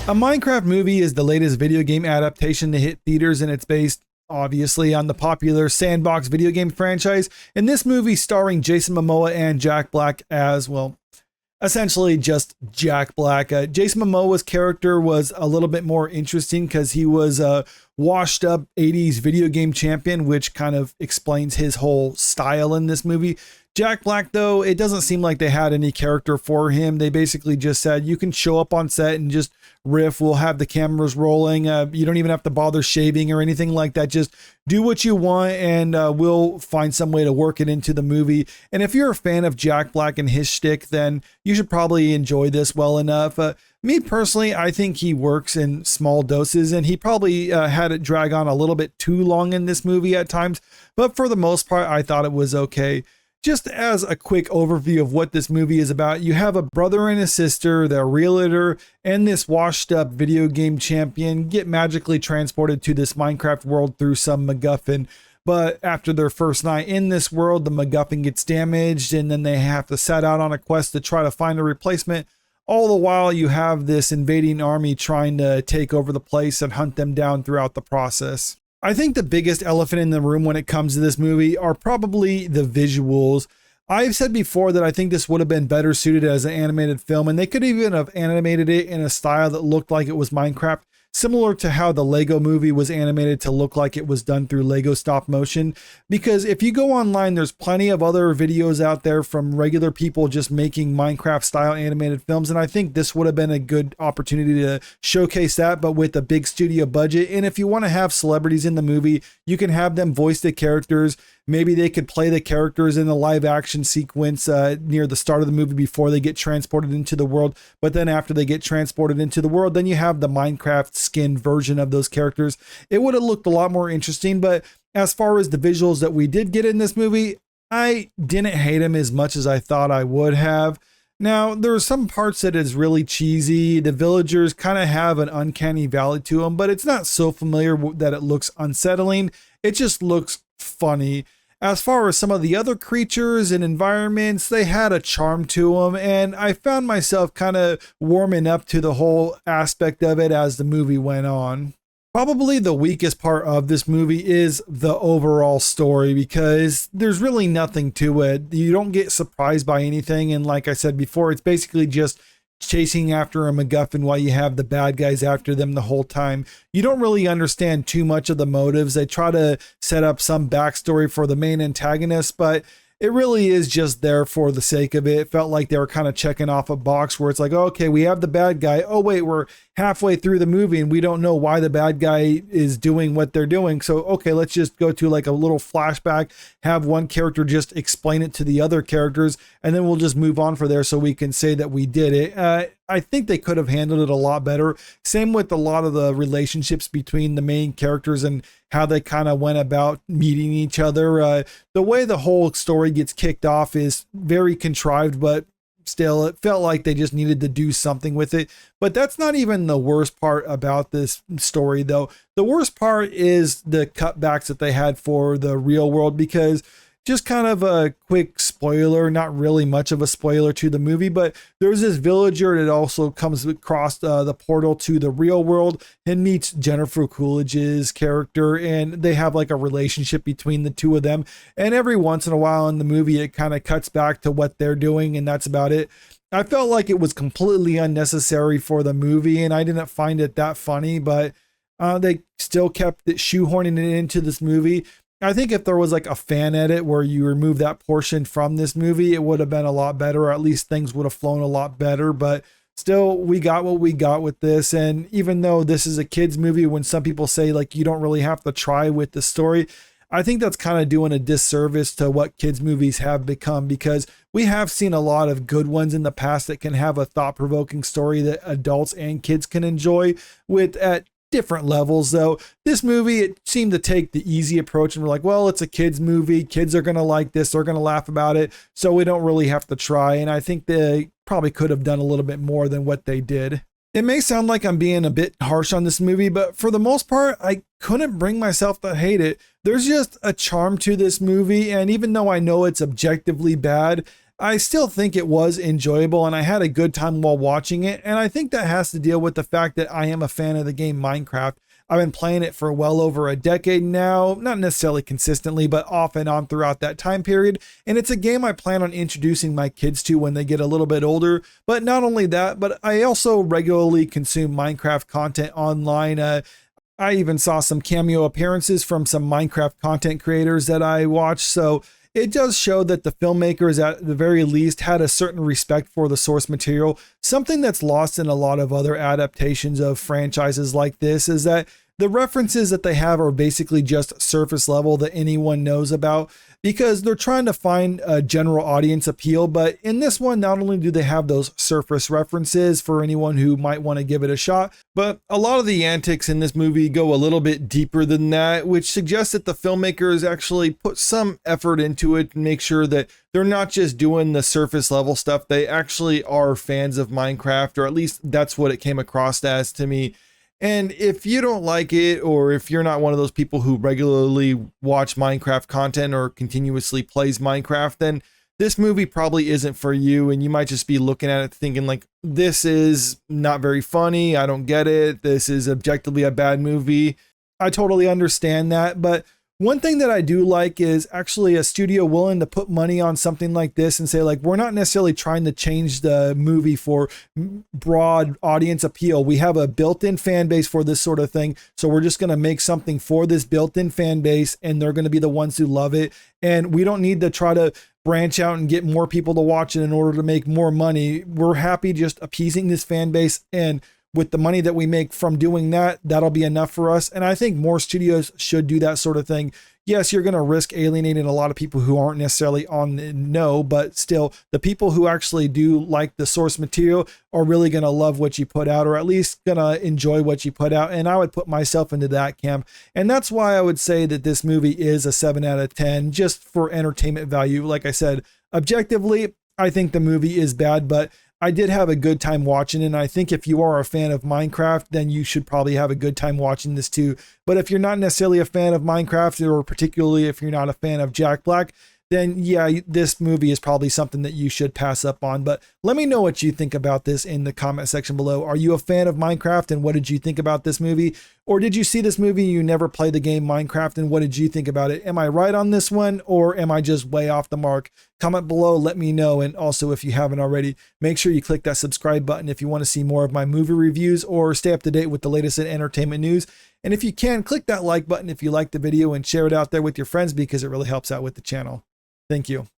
A Minecraft movie is the latest video game adaptation to hit theaters, and it's based obviously on the popular Sandbox video game franchise. In this movie, starring Jason Momoa and Jack Black as, well, essentially just Jack Black. Jason Momoa's character was a little bit more interesting because he was a washed up 80s video game champion, which kind of explains his whole style in this movie. Jack Black, though, it doesn't seem like they had any character for him. They basically just said, you can show up on set and just riff. We'll have the cameras rolling. You don't even have to bother shaving or anything like that. Just do what you want, and we'll find some way to work it into the movie. And if you're a fan of Jack Black and his shtick, then you should probably enjoy this well enough. Me personally, I think he works in small doses, and he probably had it drag on a little bit too long in this movie at times. But for the most part, I thought it was okay. Just as a quick overview of what this movie is about, you have a brother and a sister, the realtor, and this washed up video game champion get magically transported to this Minecraft world through some MacGuffin. But after their first night in this world, the MacGuffin gets damaged, and then they have to set out on a quest to try to find a replacement. All the while, you have this invading army trying to take over the place and hunt them down throughout the process. I think the biggest elephant in the room when it comes to this movie are probably the visuals. I've said before that I think this would have been better suited as an animated film, and they could even have animated it in a style that looked like it was Minecraft, similar to how the Lego movie was animated to look like it was done through Lego stop motion. Because if you go online, there's plenty of other videos out there from regular people just making Minecraft style animated films. And I think this would have been a good opportunity to showcase that, but with a big studio budget. And if you want to have celebrities in the movie, you can have them voice the characters. Maybe they could play the characters in the live action sequence near the start of the movie before they get transported into the world. But then after they get transported into the world, then you have the Minecraft skin version of those characters. It would have looked a lot more interesting. But as far as the visuals that we did get in this movie, I didn't hate them as much as I thought I would have. Now, there are some parts that is really cheesy. The villagers kind of have an uncanny valley to them, but it's not so familiar that it looks unsettling. It just looks funny. As far as some of the other creatures and environments, they had a charm to them, and I found myself kind of warming up to the whole aspect of it as the movie went on. Probably the weakest part of this movie is the overall story, because there's really nothing to it. You don't get surprised by anything, and like I said before, it's basically just chasing after a MacGuffin while you have the bad guys after them the whole time. You don't really understand too much of the motives. They try to set up some backstory for the main antagonist, but it really is just there for the sake of it. It felt like they were kind of checking off a box where it's like, okay, we have the bad guy. Oh, wait, we're halfway through the movie and we don't know why the bad guy is doing what they're doing. So, okay, let's just go to like a little flashback, have one character just explain it to the other characters, and then we'll just move on from there so we can say that we did it. I think they could have handled it a lot better. Same with a lot of the relationships between the main characters and how they kind of went about meeting each other. The way the whole story gets kicked off is very contrived, but still, it felt like they just needed to do something with it. But that's not even the worst part about this story, though. The worst part is the cutbacks that they had for the real world, because just kind of a quick spoiler, not really much of a spoiler to the movie, but there's this villager that also comes across the portal to the real world and meets Jennifer Coolidge's character, and they have like a relationship between the two of them. And every once in a while in the movie, it kind of cuts back to what they're doing, and that's about it. I felt like it was completely unnecessary for the movie, and I didn't find it that funny, but they still kept it shoehorning it into this movie. I think if there was like a fan edit where you remove that portion from this movie, it would have been a lot better, or at least things would have flown a lot better. But still, we got what we got with this. And even though this is a kid's movie, when some people say like you don't really have to try with the story, I think that's kind of doing a disservice to what kids movies have become, because we have seen a lot of good ones in the past that can have a thought-provoking story that adults and kids can enjoy with at different levels. Though this movie, it seemed to take the easy approach, and we're like, well, it's a kids movie, kids are gonna like this, they're gonna laugh about it, so we don't really have to try. And I think they probably could have done a little bit more than what they did. It may sound like I'm being a bit harsh on this movie, but for the most part, I couldn't bring myself to hate it. There's just a charm to this movie, and even though I know it's objectively bad, I still think it was enjoyable and I had a good time while watching it. And I think that has to deal with the fact that I am a fan of the game Minecraft. I've been playing it for well over a decade now, not necessarily consistently, but off and on throughout that time period. And it's a game I plan on introducing my kids to when they get a little bit older. But not only that, but I also regularly consume Minecraft content online. I even saw some cameo appearances from some Minecraft content creators that I watch. So it does show that the filmmakers, at the very least, had a certain respect for the source material. Something that's lost in a lot of other adaptations of franchises like this is that the references that they have are basically just surface level that anyone knows about because they're trying to find a general audience appeal. But in this one, not only do they have those surface references for anyone who might want to give it a shot, but a lot of the antics in this movie go a little bit deeper than that, which suggests that the filmmakers actually put some effort into it to make sure that they're not just doing the surface level stuff. They actually are fans of Minecraft, or at least that's what it came across as to me. And if you don't like it, or if you're not one of those people who regularly watch Minecraft content or continuously plays Minecraft, then this movie probably isn't for you. And you might just be looking at it thinking like, this is not very funny. I don't get it. This is objectively a bad movie. I totally understand that. But one thing that I do like is actually a studio willing to put money on something like this and say, like, we're not necessarily trying to change the movie for broad audience appeal. We have a built-in fan base for this sort of thing. So we're just going to make something for this built-in fan base, and they're going to be the ones who love it. And we don't need to try to branch out and get more people to watch it in order to make more money. We're happy just appeasing this fan base, and with the money that we make from doing that, that'll be enough for us. And I think more studios should do that sort of thing. Yes, you're going to risk alienating a lot of people who aren't necessarily on the know, but still the people who actually do like the source material are really going to love what you put out, or at least going to enjoy what you put out. And I would put myself into that camp. And that's why I would say that this movie is a 7 out of 10, just for entertainment value. Like I said, objectively, I think the movie is bad, but I did have a good time watching it, and I think if you are a fan of Minecraft, then you should probably have a good time watching this too. But if you're not necessarily a fan of Minecraft, or particularly if you're not a fan of Jack Black, then yeah, this movie is probably something that you should pass up on. But let me know what you think about this in the comment section below. Are you a fan of Minecraft, and what did you think about this movie? Or did you see this movie and you never played the game Minecraft, and what did you think about it? Am I right on this one, or am I just way off the mark? Comment below, let me know. And also, if you haven't already, make sure you click that subscribe button if you want to see more of my movie reviews or stay up to date with the latest in entertainment news. And if you can, click that like button if you liked the video and share it out there with your friends, because it really helps out with the channel. Thank you.